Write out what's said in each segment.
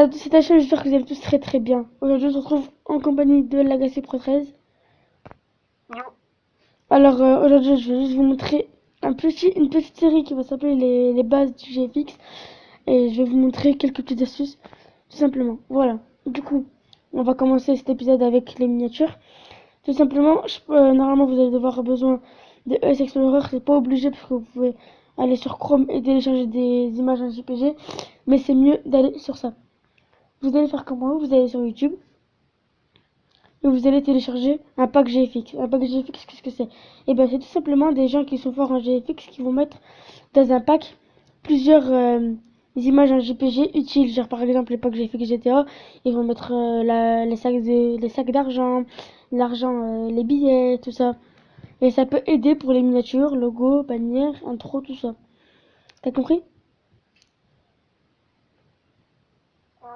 C'est ta chaîne, j'espère que vous allez tous très très bien. Aujourd'hui, on se retrouve en compagnie de l'Agacé Pro 13. Yo. Alors, aujourd'hui, je vais juste vous montrer une petite série qui va s'appeler les bases du GFX. Et je vais vous montrer quelques petites astuces, tout simplement. Voilà. Du coup, on va commencer cet épisode avec les miniatures. Tout simplement, normalement, vous allez devoir avoir besoin de ES Explorer. C'est pas obligé parce que vous pouvez aller sur Chrome et télécharger des images en JPG. Mais c'est mieux d'aller sur ça. Vous allez faire comme moi, vous allez sur YouTube et vous allez télécharger un pack GFX. Un pack GFX, qu'est-ce que c'est? Et bien, c'est tout simplement des gens qui sont forts en GFX qui vont mettre dans un pack plusieurs images en JPG utiles. Genre, par exemple, les packs GFX GTA, ils vont mettre les sacs d'argent, l'argent, les billets, tout ça. Et ça peut aider pour les miniatures, logos, bannières, intro, tout ça. T'as compris? Ouais.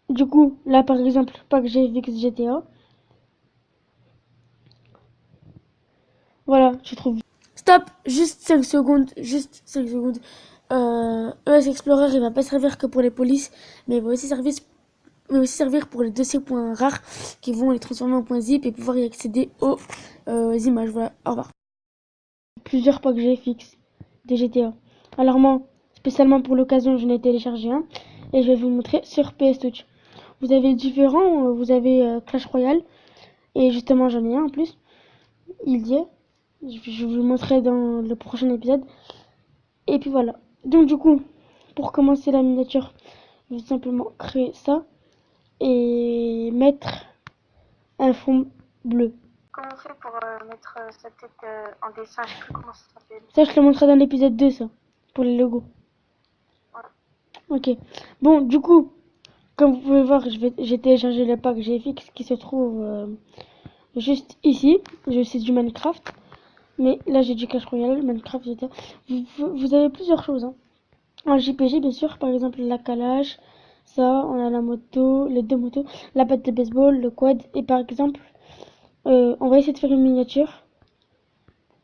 Du coup, là, par exemple, pack GFX GTA. Voilà, je trouve. Stop, juste 5 secondes, juste 5 secondes. ES Explorer, il va pas servir que pour les polices, mais il va aussi servir pour les dossiers points rares qui vont les transformer en points zip et pouvoir y accéder aux images. Voilà, au revoir. Plusieurs packs GFX des GTA. Alors moi, spécialement pour l'occasion, j'en ai téléchargé un et je vais vous le montrer sur PS Touch. Vous avez différents, vous avez Clash Royale et justement j'en ai un en plus. Il y est. Je vous le montrerai dans le prochain épisode. Et puis voilà. Donc du coup, pour commencer la miniature, je vais simplement créer ça et mettre un fond bleu. Comment on fait pour mettre sa tête en dessin? Je sais plus comment ça s'appelle. Ça, je te le montrerai dans l'épisode 2, ça, pour les logos. Voilà. Ok. Bon, du coup, comme vous pouvez voir, j'ai téléchargé le pack GFX qui se trouve juste ici. C'est du Minecraft. Mais là, j'ai du Clash Royale, Minecraft, GTA. Vous avez plusieurs choses, hein. En JPG, bien sûr, par exemple la calage, ça, on a la moto, les deux motos, la batte de baseball, le quad, et par exemple, on va essayer de faire une miniature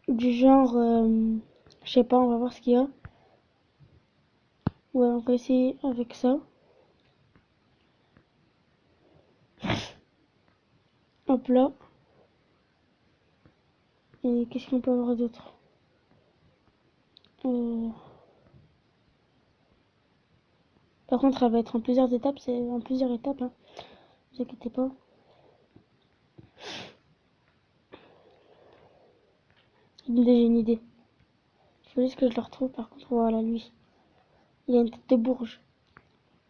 du genre, je sais pas, on va voir ce qu'il y a. Ouais, on va essayer avec ça. Hop là. Et qu'est-ce qu'on peut avoir d'autre? Euh, Par contre, elle va être en plusieurs étapes, c'est en plusieurs étapes, hein. Ne vous inquiétez pas. Déjà une idée. Il faut juste que je le retrouve, par contre, voilà, lui. Il a une tête de bourge.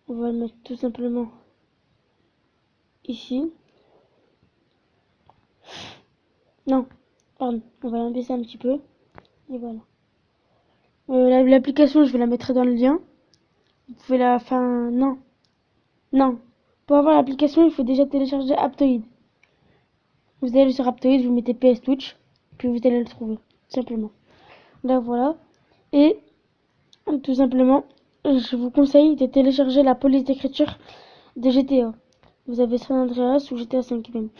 On va le mettre tout simplement ici. Non, pardon, on va l'abaisser un petit peu. Et voilà. L'application, je vais la mettre dans le lien. Vous pouvez la... Enfin, non. Non. Pour avoir l'application, il faut déjà télécharger Aptoid. Vous allez sur Aptoid, vous mettez PS Touch, puis vous allez le trouver. Tout simplement. Là, voilà. Et, tout simplement, je vous conseille de télécharger la police d'écriture de GTA. Vous avez San Andreas ou GTA 5 même.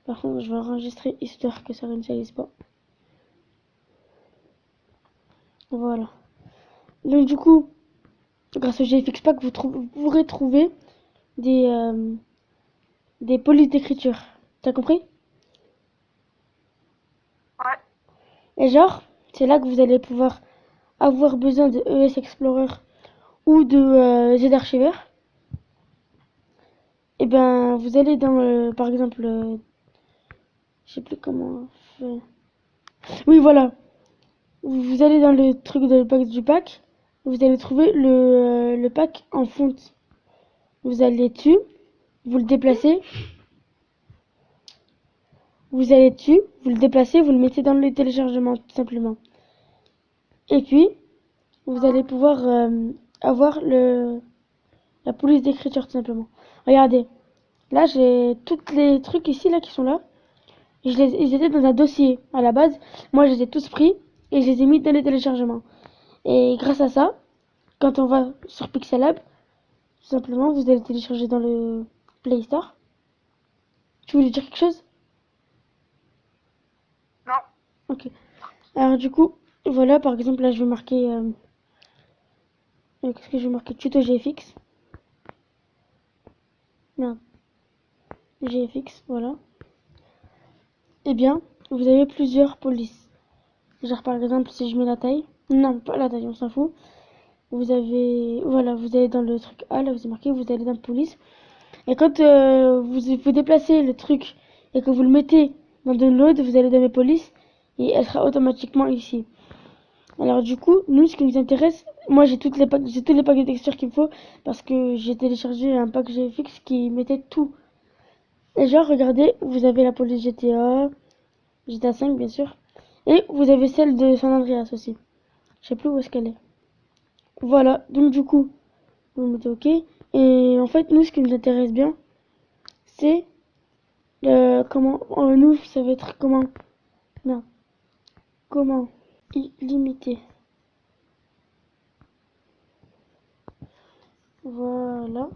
Par contre, je vais enregistrer histoire que ça ne s'alise pas. Voilà. Donc, du coup, grâce au GFX Pack, vous pourrez trouver des, euh, des polices d'écriture. T'as compris? Ouais. Et genre, c'est là que vous allez pouvoir avoir besoin de ES Explorer ou de Z-Archiver. Et ben, vous allez dans, par exemple, je sais plus comment on fait. Oui, voilà. Vous allez dans le truc de pack du pack. Vous allez trouver le pack en fonte. Vous allez dessus, vous le déplacez. Vous allez dessus, vous le déplacez, vous le mettez dans le téléchargement, tout simplement. Et puis, vous allez pouvoir avoir la police d'écriture, tout simplement. Regardez, là, j'ai tous les trucs ici, là, qui sont là. Ils étaient dans un dossier à la base. Moi, je les ai tous pris et je les ai mis dans les téléchargements. Et grâce à ça, quand on va sur Pixelab, tout simplement, vous allez télécharger dans le Play Store. Tu voulais dire quelque chose? Non. Ok. Alors, du coup, voilà, par exemple, là, je vais marquer... qu'est-ce que je vais marquer? Tuto GFX. Merde. GFX, voilà. Eh bien, vous avez plusieurs polices. Genre par exemple, si je mets la taille. Non, pas la taille, on s'en fout. Vous avez, voilà, vous allez dans le truc A, là vous avez marqué, vous allez dans police. Et quand vous déplacez le truc et que vous le mettez dans download, vous allez dans les polices et elle sera automatiquement ici. Alors du coup, nous ce qui nous intéresse, moi j'ai tous les packs de textures qu'il me faut parce que j'ai téléchargé un pack GFX qui mettait tout. Et genre regardez, vous avez la police GTA, GTA 5 bien sûr, et vous avez celle de San Andreas aussi. Je sais plus où est-ce qu'elle est. Voilà, donc du coup, vous mettez OK. Et en fait, nous ce qui nous intéresse bien, c'est comment nous ça va être comment non comment illimité. Voilà,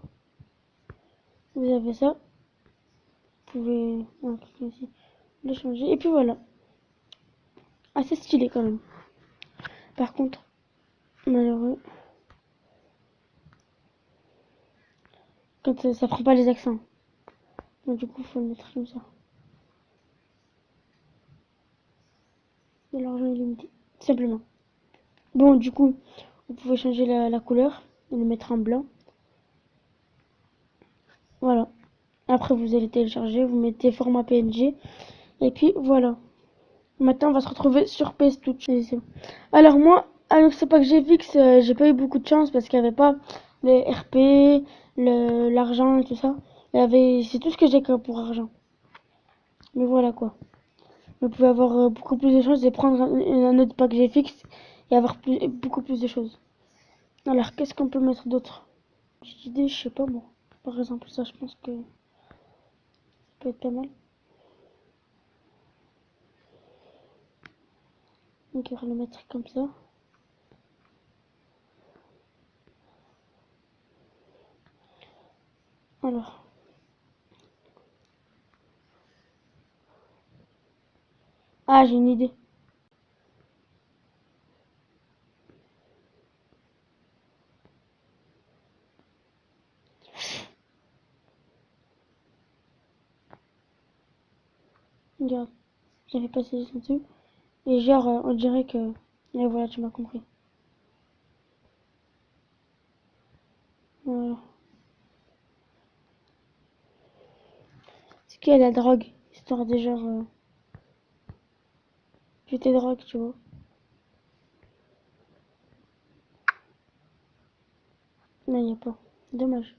vous avez ça, vous pouvez cliquer ici, le changer et puis voilà, assez stylé quand même. Par contre malheureux quand ça prend pas les accents, donc du coup faut le mettre comme ça. De l'argent illimité simplement. Bon du coup vous pouvez changer la couleur et le mettre en blanc. Voilà, après vous allez télécharger, vous mettez format PNG et puis voilà. Maintenant, on va se retrouver sur PS Touch. Alors moi, avec ce pack GFX, j'ai pas eu beaucoup de chance parce qu'il n'y avait pas les RP, l'argent et tout ça. C'est tout ce que j'ai que pour argent. Mais voilà quoi. Vous pouvez avoir beaucoup plus de chances de prendre un autre pack GFX et avoir beaucoup plus de choses. Alors, qu'est-ce qu'on peut mettre d'autre? J'ai idée, je sais pas moi. Par exemple, ça, je pense que ça peut être pas mal. Donc, on va le mettre comme ça. Alors. Ah, j'ai une idée. Regarde, j'avais passé dessus. Et genre, on dirait que... Et voilà, tu m'as compris. Voilà. C'est qu'il y a la drogue, histoire de genre... jeter drogue, tu vois. Non, il n'y a pas. Dommage.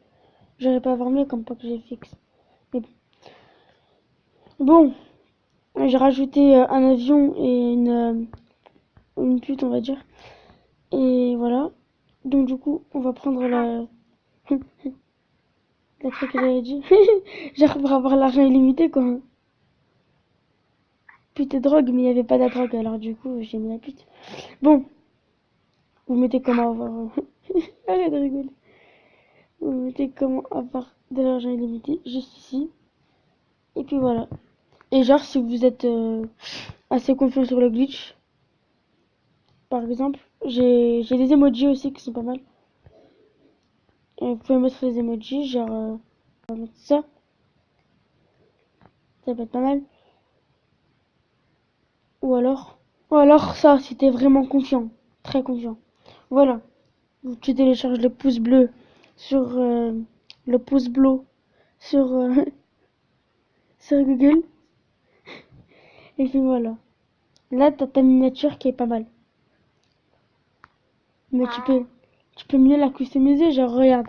J'aurais pas avoir mieux comme pas que j'ai fixe. Mais bon, j'ai rajouté un avion et une pute, on va dire. Et voilà. Donc du coup, on va prendre la truc que j'avais dit. Genre pour avoir l'argent illimité, quoi. Pute et drogue, mais il n'y avait pas de drogue, alors du coup, j'ai mis la pute. Bon, vous mettez comment avoir... Arrête de rigoler. Vous mettez comment avoir de l'argent illimité, juste ici. Et puis voilà. Et genre, si vous êtes assez confiant sur le glitch, par exemple, j'ai des emojis aussi qui sont pas mal. Et vous pouvez mettre les emojis, genre, on va mettre ça peut être pas mal. Ou alors ça, si t'es vraiment confiant, très confiant. Voilà, tu télécharges le pouce bleu sur le pouce bleu sur sur Google. Et puis voilà. Là, t'as ta miniature qui est pas mal. Mais tu peux mieux la customiser, genre regarde.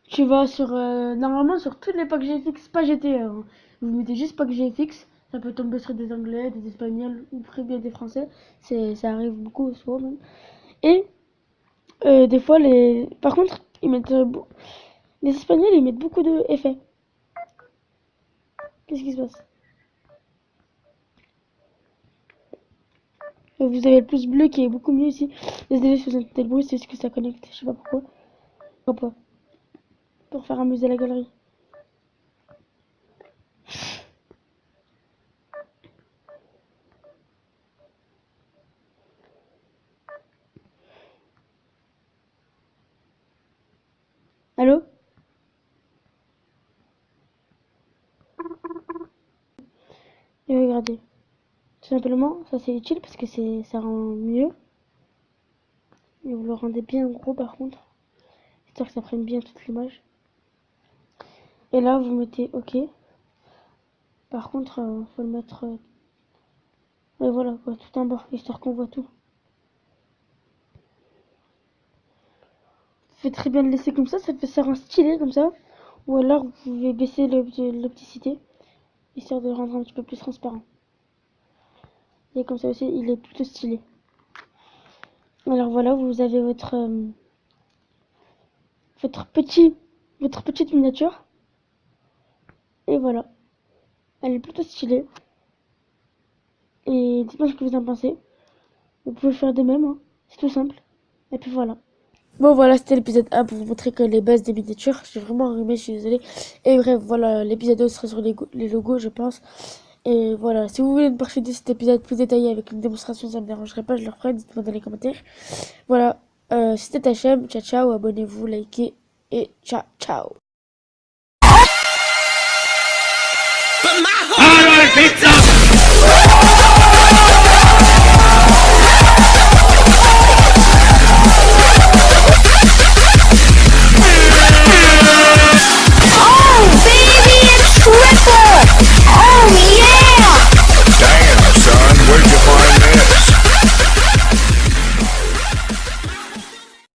Tu vas sur normalement sur tous les packs GFX, pas GTA, hein. Vous mettez juste pack GFX, ça peut tomber sur des anglais, des espagnols ou très bien des français. Ça arrive beaucoup souvent même. Et des fois par contre, ils mettent les espagnols ils mettent beaucoup de effets. Qu'est-ce qui se passe? Vous avez le pouce bleu qui est beaucoup mieux ici. Désolé si vous entendez le bruit, c'est ce que ça connecte, je sais pas pourquoi. Pourquoi pas? Pour faire amuser la galerie. Allô? Et regardez. Tout simplement, ça c'est utile parce que ça rend mieux. Et vous le rendez bien gros par contre. Histoire que ça prenne bien toute l'image. Et là, vous mettez OK. Par contre, faut le mettre... ouais, voilà, quoi, tout en bas, histoire qu'on voit tout. Vous faites très bien de le laisser comme ça rend stylé comme ça. Ou alors, vous pouvez baisser l'opticité, histoire de le rendre un petit peu plus transparent. Et comme ça aussi, il est plutôt stylé. Alors voilà, vous avez votre petite miniature. Et voilà, elle est plutôt stylée. Et dites-moi ce que vous en pensez. Vous pouvez faire de même, hein. C'est tout simple. Et puis voilà. Bon voilà, c'était l'épisode 1 pour vous montrer que les bases des miniatures. J'ai vraiment rimé, je suis désolée. Et bref, voilà, l'épisode 2 sera sur les logos, je pense. Et voilà, si vous voulez une partie de cet épisode plus détaillé avec une démonstration, ça me dérangerait pas, je le referai, dites-moi dans les commentaires. Voilà, c'était Hachem, ciao ciao, abonnez-vous, likez et ciao ciao. I want pizza!